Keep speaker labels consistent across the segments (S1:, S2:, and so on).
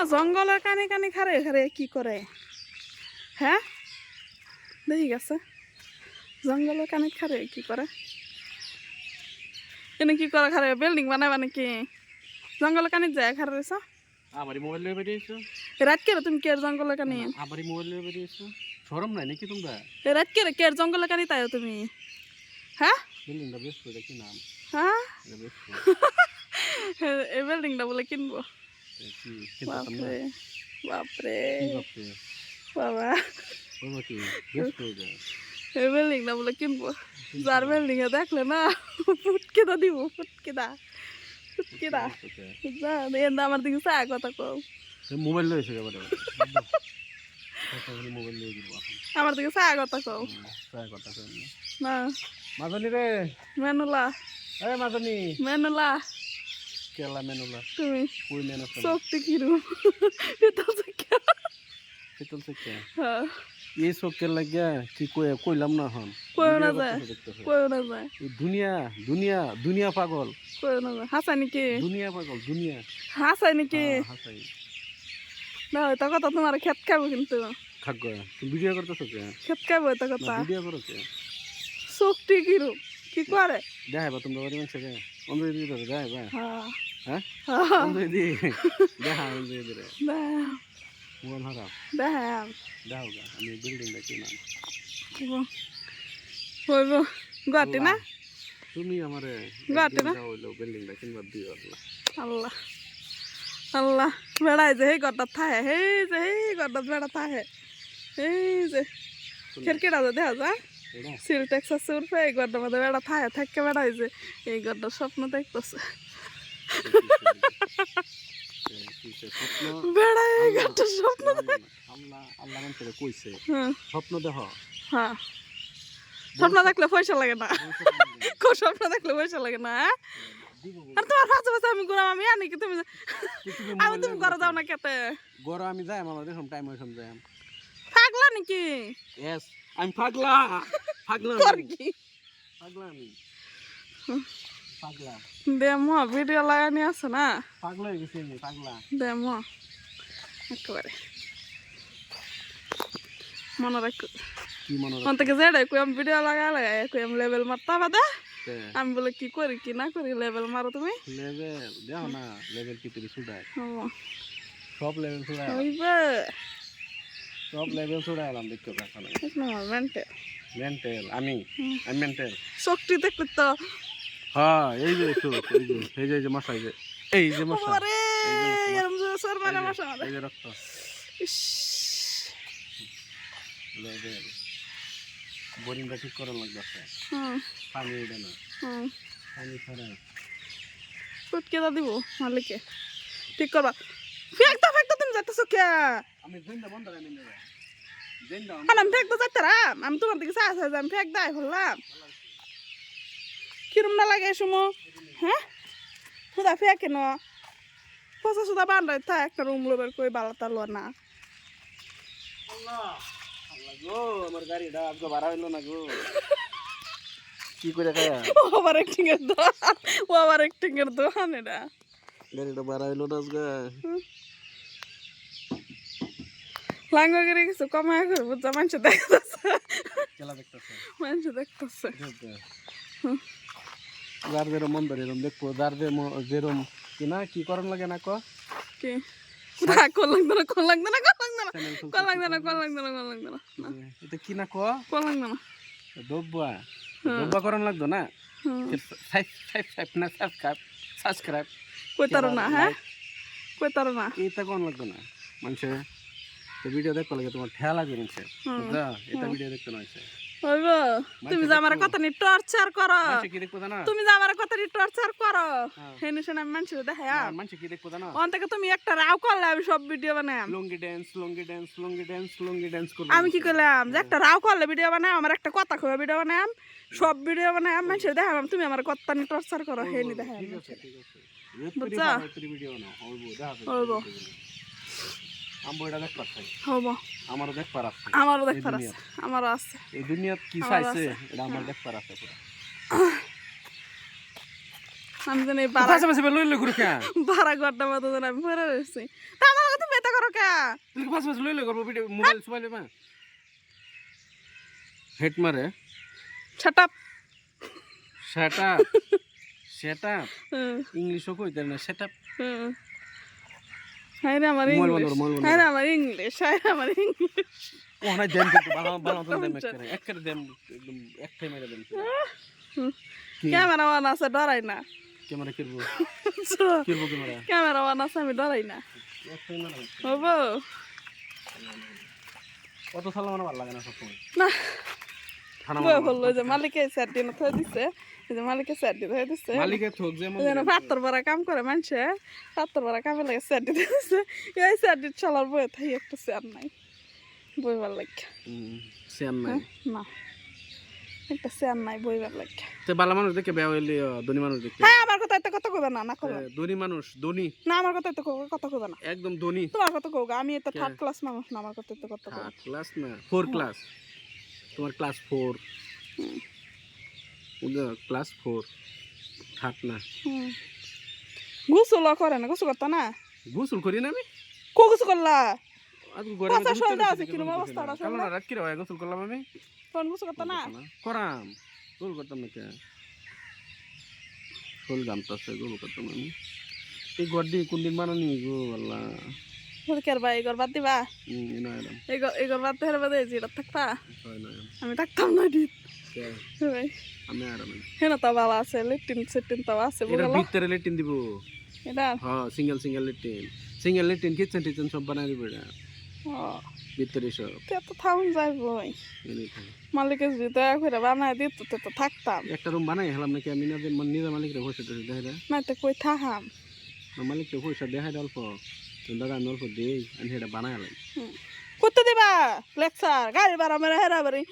S1: জঙ্গলের কানে কানে খারে খারে কি করে হ্যাঁ দেখি গেছে জঙ্গলের কানে খারে কি করে এনে কি করে খারে বিল্ডিং বানায় মানে কি জঙ্গলের কানে যায় খারে রেছ
S2: আমারই মোবাইল লয়ে বেরিয়েছো
S1: রাত কে তুমি কে জঙ্গলের কানে
S2: আমারই মোবাইল লয়ে বেরিয়েছো শরম নাই নাকি তোমরা
S1: রাত কে জঙ্গলের কানে তাই তুমি হ্যাঁ
S2: বিল্ডিংটা বেশ করে কি নাম
S1: হ্যাঁ
S2: এটা বেশ
S1: এই বিল্ডিংটা বলে কিনবো
S2: কি কিন্তু সামনে
S1: বাপরে বাপরে
S2: কি বাপরে
S1: বাবা
S2: বাবা কি বেশ করে
S1: এই বিল্ডিংটা বলে কিনবো যার বিল্ডিং এ দেখলে না ফুটকে দা দিব ফুটকে দা যা আমার দিকে চা কথা কও
S2: মোবাইল লয়েছে এবারে মোবাইল লয়ে দিব
S1: আমার দিকে চা কথা কও
S2: ট্রাই করতে চাই
S1: না
S2: মাদানি রে
S1: মেনুলা
S2: এই মাদানি
S1: মেনুলা
S2: কেলা মেনুলা
S1: তুমি
S2: কই মেনু
S1: শক্তি কিরু এটা থেকে
S2: পিতল থেকে
S1: হ্যাঁ
S2: এই শোকের লাগিয়া কি কইলাম না হন
S1: কইও না যায়
S2: এই দুনিয়া পাগল
S1: কইও না যায় হাসাই নাকি
S2: দুনিয়া পাগল দুনিয়া
S1: হাসাই নাকি
S2: হাসাই
S1: না এটা কথা তোমার খেত খাবো কিন্তু
S2: খাগ তুমি ভিডিও করতেছো কে
S1: খেত খাবো এটা কথা
S2: ভিডিও করো কে
S1: শক্তি কিরু কি করে
S2: দেখাইবা তোমরা বাড়ি মানুষ কে অন্ধ দিয়ে দেবে দেখাইবা
S1: হ্যাঁ
S2: হ্যাঁ অন্ধ দিয়ে দেখা অন্ধ দিয়ে রে মোবাইল হারা দেখাও গা আমি বিল্ডিং দেখি না
S1: হইব গাটি না
S2: তুমি আমারে
S1: গাটি না
S2: হইলো বিল্ডিং দেখি বাদ দিও
S1: আল্লাহ আল্লাহ বেড়াই যে এই গড্ডা থাকে এই গড্ডা বেড়া থাকে এই যে খিড়কিটা যে দেখা যায় সিল টেক্সাস উঠবে এই গড্ডার মধ্যে বেড়া থাকে বেড়াই যে এই গড্ডার স্বপ্ন দেখতেছে বেড়াই এই গড্ডার স্বপ্ন
S2: আল্লাহ মানুষের কইছে স্বপ্ন দেখ
S1: হ্যাঁ স্বপ্ন দেখলে পয়সা লাগে না স্বপ্ন দেখলে পয়সা লাগে না আর তোমার পাশে আমি ঘুরাম আমি আনি কি তুমি তুমি ঘরে যাও না কেতে
S2: ঘরে আমি যাই আমার দেখুন টাইম হয়ে যাই
S1: পাগলা নাকি
S2: ইয়েস আমি পাগলা
S1: কি
S2: পাগলা আমি পাগলা
S1: দেমো ভিডিও লাগানি আছে না
S2: পাগলা হয়ে গেছি আমি পাগলা
S1: দেমো একেবারে মনে রাখো
S2: কি মনে রাখো
S1: থেকে যেটা কই আমি ভিডিও লাগাই কই আমি লেভেল মারতা বাদা আমি বলে কি করি কি না করি লেভেল মারো তুমি
S2: লেভেল দাও না লেভেল কি তুমি সুদাই সব লেভেল সুদাই
S1: হইবে
S2: সব লেভেল সুদাইলাম দেখতে পাচ্ছ না মেন্টাল আমি মেন্টাল
S1: শক্তি দেখলে তো
S2: হ্যাঁ এই যে তো এই যে মশা এই যে মশা
S1: আরে এরম যে সর মানে মশা
S2: এই যে রক্ত লেভেল বোরিংটা ঠিক করা লাগবে পানি উঠে না পানি ছাড়া
S1: ফুটকে দা দিব মালিকে ঠিক করবা ফেকতা তুমি যাইতেছো কে
S2: আমি জিন্দা বন্ধ করে নিয়ে জিন্দা
S1: আমি ফেকতে যাইতারা আমি তোমার দিকে চাই আমি ফেক দাই বললাম কিরম না লাগে সুমো হ্যাঁ সুদা ফেকে ন পচা সুদা বান্ধাই থা একটা রুম লোবের কই বালাতা লো না
S2: আল্লাহ গো আমার গাড়িটা আজকে ভাড়া হইলো না গো কি করে খায়া
S1: ওভার অ্যাক্টিং এর দোকান এটা
S2: গাড়িটা ভাড়া হইলো না আজকে
S1: লাঙ্গা করে কিছু কমায় করে বুঝা মানুষ দেখতেছে
S2: খেলা দেখতেছে
S1: মানুষ দেখতেছে
S2: যার যেরম মন ধরে এরম দেখবো যার যেরম কি না কি করণ লাগে না
S1: কি কল লাগবে না
S2: এটা কি না
S1: কল লাগবে না
S2: দব্বা করণ লাগতো না সাবস্ক্রাইব
S1: কইতারো না হ্যাঁ কইতারো না
S2: এটা কোন লাগতো না মানুষে ভিডিও দেখতে লাগে তোমার ঠেয়া লাগবে মানুষে এটা ভিডিও দেখতে না
S1: হইব তুমি যে আমার কথা নি টর্চার করো
S2: কি দেখবো না
S1: তুমি যে আমার কথা নি টর্চার করো হেনে শুনে আমি মানুষ দেখায়া
S2: মানুষে কি দেখবো না
S1: অন থেকে তুমি একটা রাও করলে আমি সব ভিডিও বানাই
S2: লঙ্গি ড্যান্স করব
S1: আমি কি করলাম যে একটা রাও করলে ভিডিও বানাই আমার একটা কথা কইবা ভিডিও বানাই সব ভিডিও বানাই আমি মানুষ দেখাম তুমি আমার কথা নি টর্চার করো হেনি দেখাই
S2: ঠিক আছে
S1: বুঝছা
S2: ভিডিও না হইব
S1: হইব
S2: আমবো এটা দেখ পারছাই
S1: হইব
S2: আমারও দেখ পার আছে
S1: আমারও আছে
S2: এই দুনিয়াত কি চাইছে এটা আমার দেখ পার আছে পুরো
S1: আমি জানি বাড়া
S2: লই ঘুরে কে
S1: বাড়া গড্ডা মতো আমি পরে রইছি তা আমার কথা কে
S2: তুই পাঁচ পাঁচ লইলে করবো ভিডিও মোবাইল সোবাইলে মা হেড মারে
S1: ছাটাপ
S2: সেটা সেটা ইংলিশও কইতে না সেটা
S1: হাই রে আমার
S2: মোবাইল
S1: ইংলিশ
S2: বন্ধ
S1: হাই রে আমার ইংলিশ হাই রে আমার ইংলিশ
S2: ও না দেন কিন্তু ভালো ভালো তো দেন এক করে দেন একদম একটাই মেরে দেন
S1: ক্যামেরা অন আছে ডরাই না
S2: ক্যামেরা কিরবো কিরবো ক্যামেরা
S1: ক্যামেরা অন আছে আমি ডরাই না
S2: একটাই মেরে
S1: হবো
S2: অত সালা মানে ভালো লাগে না সবসময়
S1: না
S2: খানা
S1: বই বললো যে মালিকে স্যার দিন থয়ে দিছে এই যে মালিকে স্যার দিয়ে থয়ে দিছে
S2: মালিকে ঠক যেমন
S1: যেন পাত্তর বড়া কাম করে মানুষে পাত্তর বড়া কামে লাগে স্যার দিতে দিছে এই স্যার দিতে চলার বই থাই একটা স্যার নাই বইবার লাগে
S2: সেম নাই
S1: না একটা স্যার নাই বইবার লাগে
S2: তে ভালো মানুষ দেখে বেয়া হইলে ধনী মানুষ দেখতে
S1: হ্যাঁ আমার কথা এত কথা কইবে না না করবে
S2: ধনী মানুষ ধনী
S1: না আমার কথা এত কথা কইবে না
S2: একদম ধনী
S1: তোমার কথা কইবে আমি তো থার্ড ক্লাস মানুষ না আমার কথা এত কথা কইবে
S2: থার্ড ক্লাস না 4 ক্লাস তোমার ক্লাস 4 ওটা ক্লাস 4 থার্ড না
S1: গোসল করে না গোসল করতে না
S2: গোসল করি না আমি
S1: কো গোসল করলা
S2: আজ গরে
S1: পাঁচটা শরীরে আছে কিরম অবস্থাটা
S2: কাল না রাত কি রে গোসল করলাম আমি
S1: কোন গোসল করতে না
S2: করাম গোল করতাম না কে গোল গামতাছে গোল করতাম আমি এই গড্ডি কোন দিন বানানি গো আল্লাহ
S1: কে ভাই এগর বাদ দিবা
S2: না এরম
S1: এগর বাদ দেওয়ার বাদে যেটা থাকবা
S2: হয় না
S1: আমি থাকতাম না দিত ভাই
S2: আমি আরাম
S1: হেন তো ভালো আছে লেট্রিন সেটিন তো আছে
S2: এর
S1: বুঝলা
S2: ভিতরে লেটিন দিব
S1: এটা
S2: হ্যাঁ সিঙ্গেল লেটিন কিচেন টিচেন সব বানাই দিব এটা
S1: ও
S2: ভিতরে সব
S1: তে তো থাউন যাইব মালিকে যদি দয়া করে বানাই দিত তে তো থাকতাম
S2: একটা রুম বানাই হলাম নাকি আমি নিজে মালিকরে পয়সা টয়সা দেখাই দেয়
S1: না তো কই থাকাম
S2: মালিকরে পয়সা দেখাই অল্প দাদা আমি অল্প দেই আমি সেটা বানাই হলাম
S1: কত দিবা লেকচার গাড়ি ভাড়া মেরে হেরা বাড়ি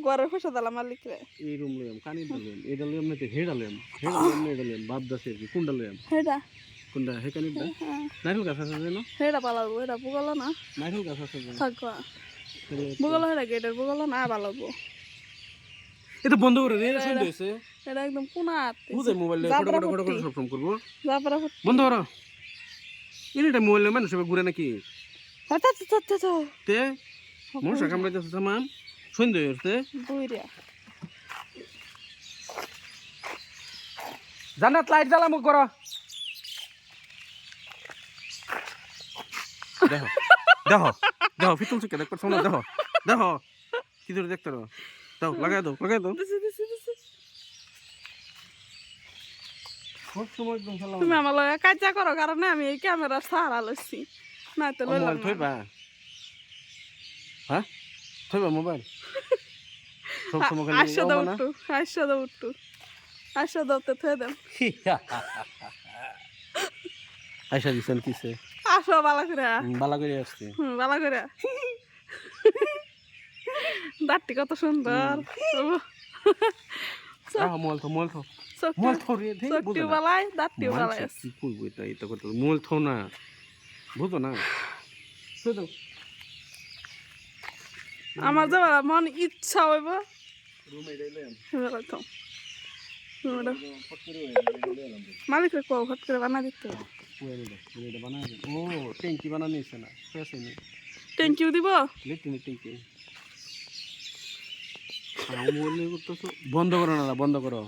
S1: ঘরের পয়সা দিলাম মালিকরে
S2: এই রুম লইম কানি লইম এটা লইম না হেডা লইম এটা লইম বাপ দাসে কোনটা লইম
S1: হেডা
S2: কোনটা হে কানি দা নারকেল গাছ আছে জানো
S1: হেডা পালাবো হেডা বুগলো না
S2: নারকেল গাছ আছে
S1: থাকবা বুগলো হেডা গেটের বুগলো না পালাবো
S2: এটা বন্ধ করে দে শুন দিছে
S1: এটা একদম কোনাত
S2: বুঝে মোবাইল ফটো সব ফোন করব
S1: যাপরা
S2: বন্ধ করো ইনিটা মোবাইল মানুষ সব ঘুরে নাকি
S1: আচ্ছা
S2: তে মানুষ কামড়াইতেছে সামান শুন দিছে
S1: বুইরা
S2: জান্নাত লাইট জ্বালা মুখ করো দেখো দেখো দেখো ফিতুল চুকে দেখো শোনো দেখো দেখো কি ধরে দেখতে রো দাও লাগাই দাও সব সময় একদম সালাম
S1: তুমি আমার লগে কাজা করো কারণে আমি এই ক্যামেরা সারা লইছি না তো লইলাম
S2: মোবাইল থইবা হ্যাঁ থইবা মোবাইল সব সময় খালি
S1: আইসা দাও তো থই দেন
S2: আয়শা দিছেন কিসে
S1: আসো বালা করে
S2: বালা করে আসছে
S1: বালা করে দাঁতটি কত সুন্দর
S2: মোল থো রে দে
S1: চোখটিও বালাই দাঁতটিও বালাই আছে
S2: কি কইব এটা কথা মোল থো না বুঝো না শুধু
S1: আমার যে মন ইচ্ছা হইব
S2: রুমে যাইলাম
S1: এবার তো মালিক রে কও হট করে বানা দিতে
S2: এটা বানাই ও ট্যাঙ্কি বানানি আছে না ফেসে নি
S1: থ্যাংক ইউ দিব
S2: লেটিন ট্যাঙ্কি বন্ধ করো না বন্ধ করো